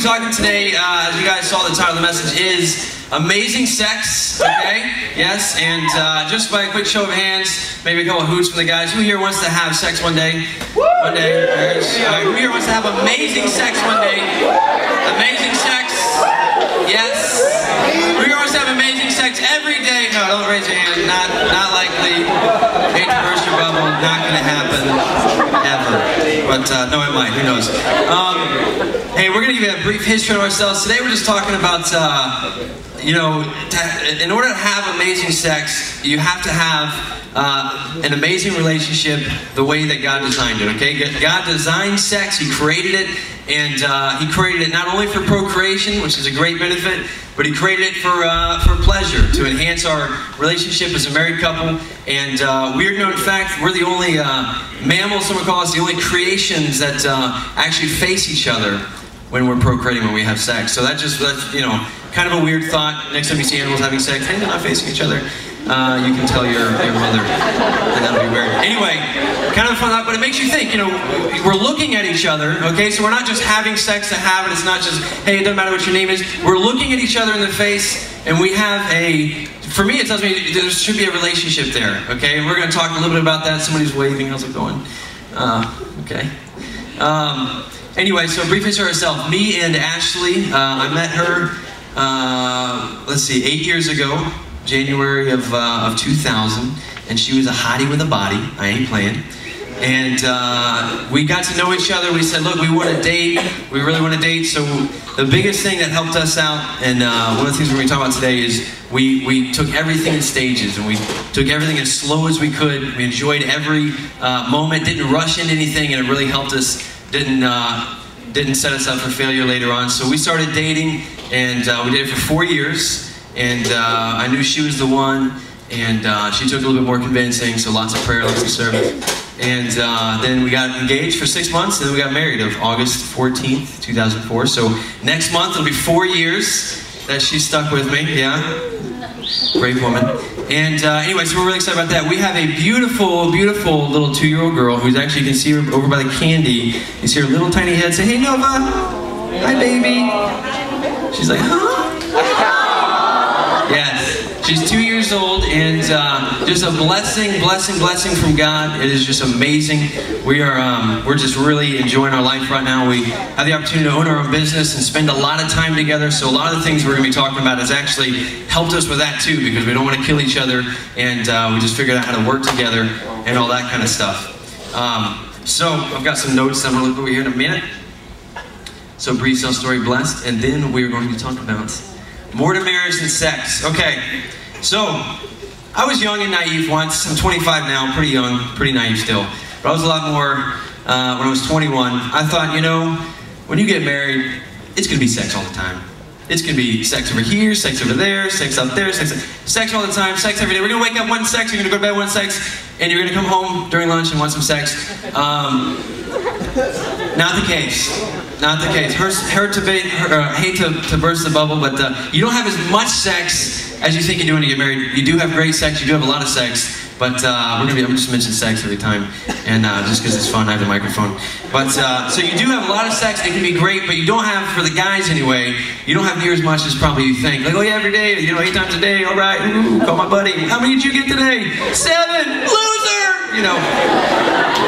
talking today, as you guys saw, the title of the message is Amazing Sex, okay? Yes, and just by a quick show of hands, maybe a couple of hoots from the guys. Who here wants to have sex one day? One day. Who here wants to have amazing sex one day? Amazing sex? Yes. Who here wants to have amazing sex every day? No, don't raise your hand. Not likely. Hate to burst your bubble. Not going to happen ever. But no, it might. Who knows? Hey, we're going to give you a brief history of ourselves. Today we're just talking about, you know, in order to have amazing sex, you have to have an amazing relationship the way that God designed it, okay? God designed sex, He created it, and He created it not only for procreation, which is a great benefit, but He created it for pleasure, to enhance our relationship as a married couple. And weird note, in fact, we're the only mammals, some would call us the only creations that actually face each other when we're procreating, when we have sex. So that's, you know, kind of a weird thought. Next time you see animals having sex, hey, they're not facing each other. You can tell your mother, and that'll be weird. Anyway, kind of a fun thought, but it makes you think, you know, we're looking at each other, okay? So we're not just having sex to have it. It's not just, hey, it doesn't matter what your name is. We're looking at each other in the face, and we have for me, it tells me there should be a relationship there, okay? And we're going to talk a little bit about that. Somebody's waving. How's it going? Okay. Anyway, so brief history of herself. Me and Ashley, I met her, let's see, 8 years ago, January of 2000, and she was a hottie with a body. I ain't playing. And we got to know each other. We said, look, we want to date. We really want to date. So the biggest thing that helped us out, and one of the things we're going to talk about today is we took everything in stages, and we took everything as slow as we could. We enjoyed every moment, didn't rush into anything, and it really helped us. Didn't set us up for failure later on. So we started dating, and we did it for 4 years. And I knew she was the one, and she took a little bit more convincing, so lots of prayer, lots of service. And then we got engaged for 6 months, and then we got married of August 14th, 2004. So next month it'll be 4 years that she stuck with me, yeah? Brave woman. And anyway, so we're really excited about that. We have a beautiful, beautiful little 2-year-old girl who's actually, you can see her over by the candy. You see her little tiny head say, hey Nova, hi baby. She's like, huh? Yes, she's 2 years old, and just a blessing from God. It is just amazing. We're just really enjoying our life right now. We have the opportunity to own our own business and spend a lot of time together. So a lot of the things we're going to be talking about has actually helped us with that too, because we don't want to kill each other, and we just figured out how to work together and all that kind of stuff. So I've got some notes that I'm going to look over here in a minute. So brief self-story, blessed, and then we're going to talk about more to marriage than sex. Okay, so I was young and naive once. I'm 25 now, pretty young, pretty naive still. But I was a lot more when I was 21. I thought, you know, when you get married, it's going to be sex all the time. It's going to be sex over here, sex over there, sex up there, sex all the time, sex every day. We're going to wake up one sex, you're going to go to bed one sex, and you're going to come home during lunch and want some sex. Not the case. Not the case. Hate to burst the bubble, but you don't have as much sex as you think you do when you get married. You do have great sex. You do have a lot of sex, but I'm just mentioning sex every time, and just because it's fun, I have the microphone. But so you do have a lot of sex. It can be great, but you don't have, for the guys anyway, you don't have near as much as probably you think. Like, oh yeah, every day, you know, 8 times a day. All right, ooh, call my buddy. How many did you get today? 7. Loser. You know,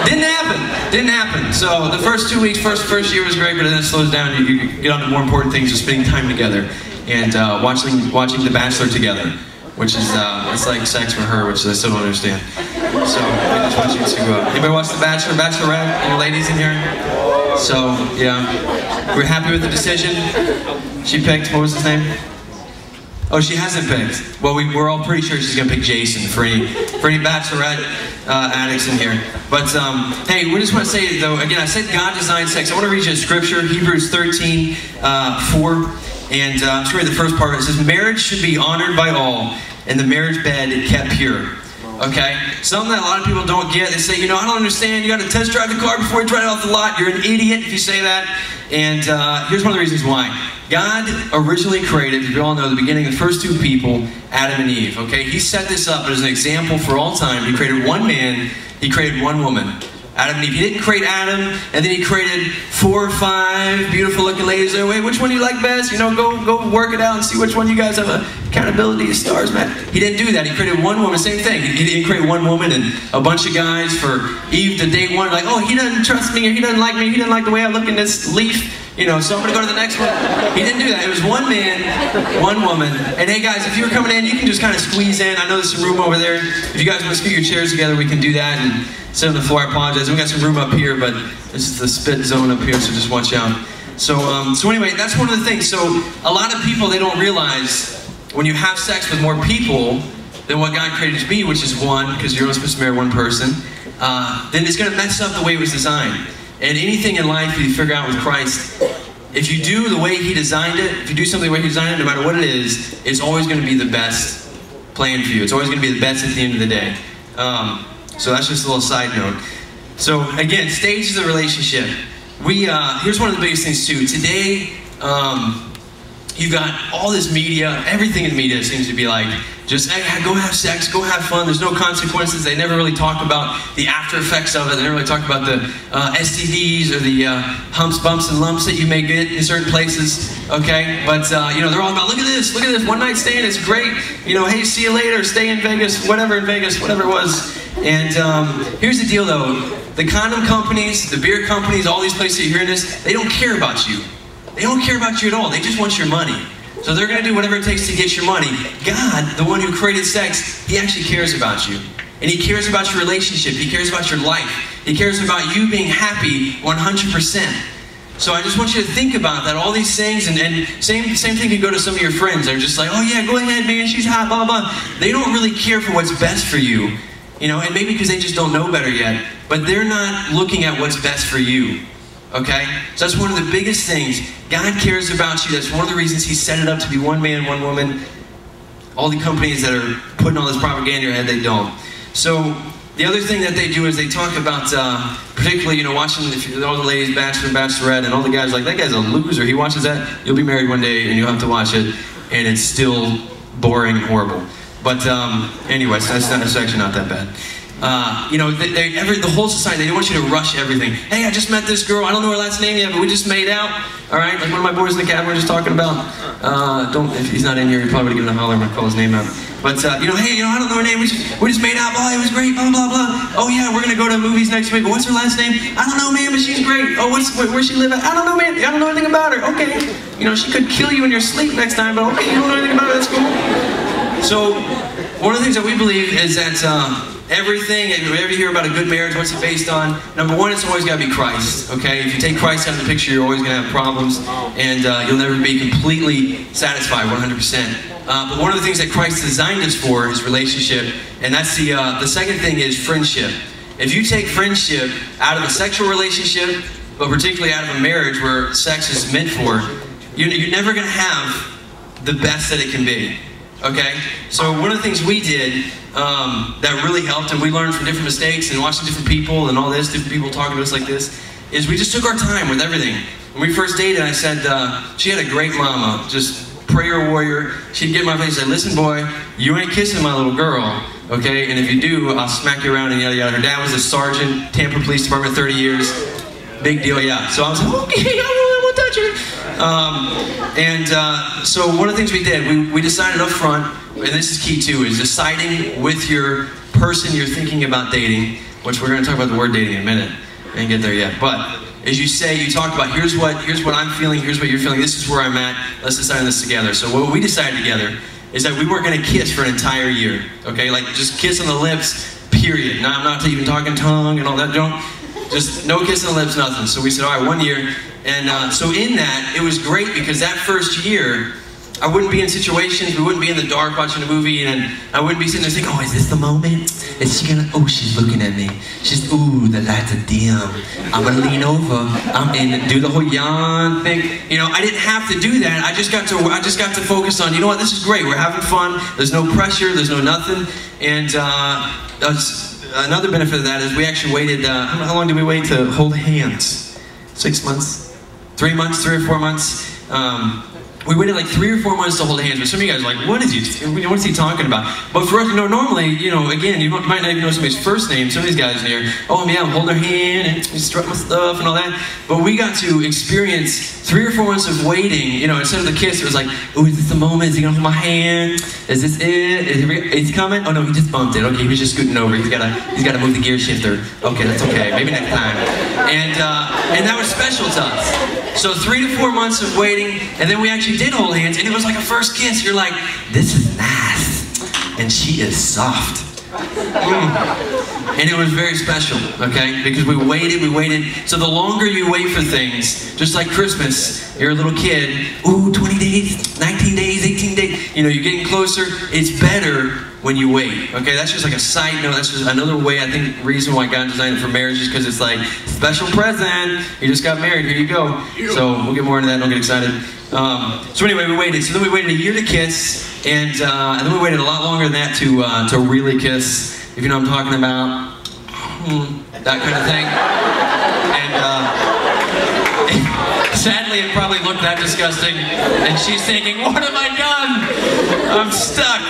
didn't happen. Didn't happen. So the first 2 weeks, first year was great, but then it slows down. You get on to more important things, just spending time together and watching The Bachelor together, which is it's like sex for her, which I still don't understand. So I just want you to anybody watch The Bachelor, Bachelorette? Any ladies in here? So yeah, we're happy with the decision. She picked. What was his name? Oh, she hasn't picked. Well, we're all pretty sure she's gonna pick Jason for any Bachelorette addicts in here. But hey, we just want to say though, again, I said God designed sex. I want to read you a scripture, Hebrews 13, 4, and I'm just reading the first part. It says, "Marriage should be honored by all, and the marriage bed kept pure." Okay, something that a lot of people don't get. They say, you know, I don't understand. You got to test drive the car before you drive it off the lot. You're an idiot if you say that. And here's one of the reasons why. God originally created, as we all know, the beginning, the first 2 people, Adam and Eve. Okay, He set this up as an example for all time. He created one man. He created one woman. Adam and Eve. He didn't create Adam, and then he created 4 or 5 beautiful looking ladies. Wait, which one do you like best? You know, go work it out and see which one you guys have accountability stars, man. He didn't do that. He created one woman, same thing. He didn't create one woman and a bunch of guys for Eve to date one. Like, oh, he doesn't trust me, or he doesn't like me, he didn't like the way I look in this leaf. You know, so I'm going to go to the next one. He didn't do that. It was one man, one woman. And hey guys, if you're coming in, you can just kind of squeeze in. I know there's some room over there. If you guys want to scoot your chairs together, we can do that and sit on the floor. I apologize. We got some room up here, but this is the spit zone up here, so just watch out. So anyway, that's one of the things. So a lot of people, they don't realize when you have sex with more people than what God created to be, which is one, because you're only supposed to marry one person, then it's going to mess up the way it was designed. And anything in life you figure out with Christ, if you do the way He designed it, if you do something the way He designed it, no matter what it is, it's always going to be the best plan for you. It's always going to be the best at the end of the day. So that's just a little side note. So again, stages of the relationship. Here's one of the biggest things too. Today, you've got all this media. Everything in the media seems to be like, just, hey, go have sex, go have fun. There's no consequences. They never really talk about the after effects of it. They never really talk about the STDs or the humps, bumps, and lumps that you may get in certain places, okay? But, you know, they're all about, look at this, one night stand, it's great. You know, hey, see you later, stay in Vegas, whatever it was. And here's the deal, though. The condom companies, the beer companies, all these places that you're hearing this, they don't care about you. They don't care about you at all. They just want your money. So they're going to do whatever it takes to get your money. God, the one who created sex, He actually cares about you. And He cares about your relationship. He cares about your life. He cares about you being happy 100%. So I just want you to think about that, all these things, and same thing can go to some of your friends. They're just like, oh yeah, go ahead, man, she's hot, blah, blah. They don't really care for what's best for you. You know, and maybe because they just don't know better yet. But they're not looking at what's best for you. Okay? So that's one of the biggest things. God cares about you. That's one of the reasons He set it up to be one man, one woman. All the companies that are putting all this propaganda in your head, they don't. So the other thing that they do is they talk about, particularly, you know, watching all the ladies, Bachelor and Bachelorette, and all the guys like, that guy's a loser. He watches that, you'll be married one day, and you'll have to watch it, and it's still boring and horrible. But anyways, that's actually not that bad. You know, the whole society, they don't want you to rush everything. Hey, I just met this girl. I don't know her last name yet, but we just made out. All right, like one of my boys in the cabin we were just talking about. If he's not in here, he probably would have given a holler. I'm gonna call his name out. But you know, hey, you know, I don't know her name. We just made out. Oh, it was great. Blah blah blah. Oh yeah, we're gonna go to movies next week. But what's her last name? I don't know, man, but she's great. Oh, where she live at? I don't know, man. I don't know anything about her. Okay, you know, she could kill you in your sleep next time. But okay, you don't know anything about her. That's cool. So one of the things that we believe is that everything, and whenever you hear about a good marriage, what's it based on? Number one, it's always got to be Christ, okay? If you take Christ out of the picture, you're always going to have problems, and you'll never be completely satisfied 100%. But one of the things that Christ designed us for is relationship, and that's the second thing is friendship. If you take friendship out of a sexual relationship, but particularly out of a marriage where sex is meant for, you're never going to have the best that it can be. Okay, so one of the things we did that really helped, and we learned from different mistakes and watching different people and all this, different people talking to us like this, is we just took our time with everything. When we first dated, I said, she had a great mama, just prayer warrior. She'd get in my face and say, listen boy, you ain't kissing my little girl, okay, and if you do, I'll smack you around and yada yada. Her dad was a sergeant, Tampa Police Department, 30 years, big deal, yeah. So I was like, okay, I won't touch her. So one of the things we did, we decided up front, and this is key too, is deciding with your person you're thinking about dating, which we're going to talk about the word dating in a minute. I didn't get there yet. But as you talk about, here's what I'm feeling, here's what you're feeling, this is where I'm at, let's decide on this together. So what we decided together is that we weren't going to kiss for an entire year. Okay, like just kiss on the lips, period. Now I'm not even talking tongue and all that, just no kiss on the lips, nothing. So we said, all right, 1 year. And so in that, it was great because that first year, I wouldn't be in situations, we wouldn't be in the dark watching a movie, and I wouldn't be sitting there thinking, oh, is this the moment? Is she gonna, oh, she's looking at me. She's, ooh, the lights are dim. I'm gonna lean over, I'm in, do the whole yawn thing. You know, I didn't have to do that. I just got to focus on, you know what, this is great. We're having fun. There's no pressure, there's no nothing. And another benefit of that is we actually waited, how long did we wait to hold hands? 6 months? 3 months, 3 or 4 months. we waited like 3 or 4 months to hold hands, but some of you guys are like, what is he talking about? But for us, normally, again, you might not even know somebody's first name. Some of these guys here, oh yeah, I'm holding their hand and strut my stuff and all that. But we got to experience 3 or 4 months of waiting. Instead of the kiss, it was like, oh, is this the moment? Is he gonna hold my hand? Is this it? Is he coming? Oh no, he just bumped it. Okay, he was just scooting over. He's gotta move the gear shifter. Okay, that's okay. Maybe next time. And that was special to us. So 3 to 4 months of waiting, and then we actually did hold hands, and it was like a first kiss. You're like, this is nice, and she is soft. And it was very special, okay? Because we waited. So the longer you wait for things, just like Christmas, you're a little kid, ooh, 20 days, 19 days, 18 days, you're getting closer. It's better when you wait, okay? That's just like a side note. That's just another way, I think, reason why God designed it for marriage is because it's like, special present. You just got married, here you go. So we'll get more into that, don't get excited. So anyway, we waited. So then we waited a year to kiss, and then we waited a lot longer than that to really kiss, if you know what I'm talking about. That kind of thing. And sadly, it probably looked that disgusting. And she's thinking, what have I done? I'm stuck.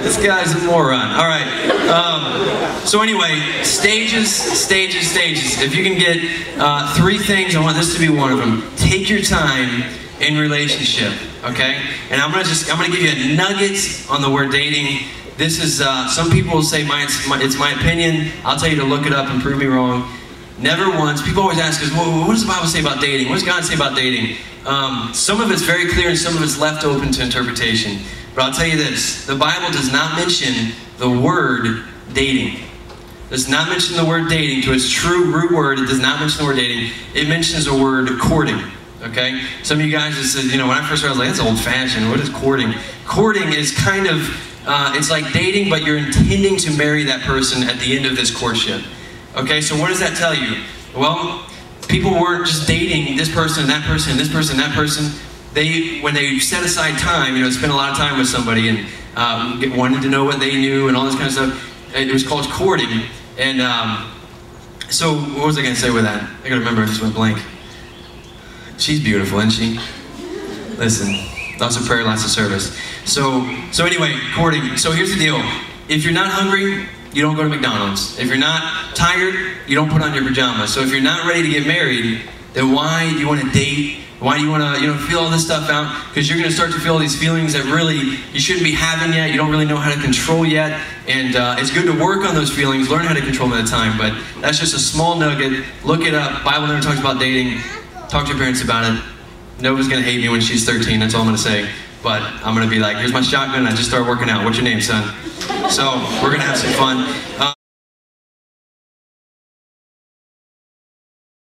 This guy's a moron. All right. So anyway, stages. If you can get 3 things, I want this to be one of them. Take your time in relationship, okay? And I'm gonna give you a nugget on the word dating. This is, some people will say it's my opinion. I'll tell you to look it up and prove me wrong. Never once. People always ask us, well, what does the Bible say about dating? What does God say about dating? Some of it's very clear and some of it's left open to interpretation. But I'll tell you this, the Bible does not mention the word dating. It does not mention the word dating to its true root word. It does not mention the word dating. It mentions the word courting. Okay? Some of you guys just said, when I first heard, I was like, that's old-fashioned. What is courting? Courting is kind of, it's like dating, but you're intending to marry that person at the end of this courtship. Okay, so what does that tell you? Well, people weren't just dating this person, that person, this person, that person. When they set aside time, spend a lot of time with somebody and wanted to know what they knew and all this kind of stuff, it was called courting. And so what was I going to say with that? I got to remember, I just went blank. She's beautiful, isn't she? Listen, lots of prayer, lots of service. So anyway, courting. So here's the deal. If you're not hungry, you don't go to McDonald's. If you're not tired, you don't put on your pajamas. So if you're not ready to get married, then why do you want to date? Why do you want to, feel all this stuff out? Because you're going to start to feel these feelings that really you shouldn't be having yet. You don't really know how to control yet. And it's good to work on those feelings, learn how to control them at a time. But that's just a small nugget. Look it up. Bible never talks about dating. Talk to your parents about it. Nova's going to hate me when she's 13. That's all I'm going to say. But I'm going to be like, here's my shotgun. I just started working out. What's your name, son? So we're going to have some fun.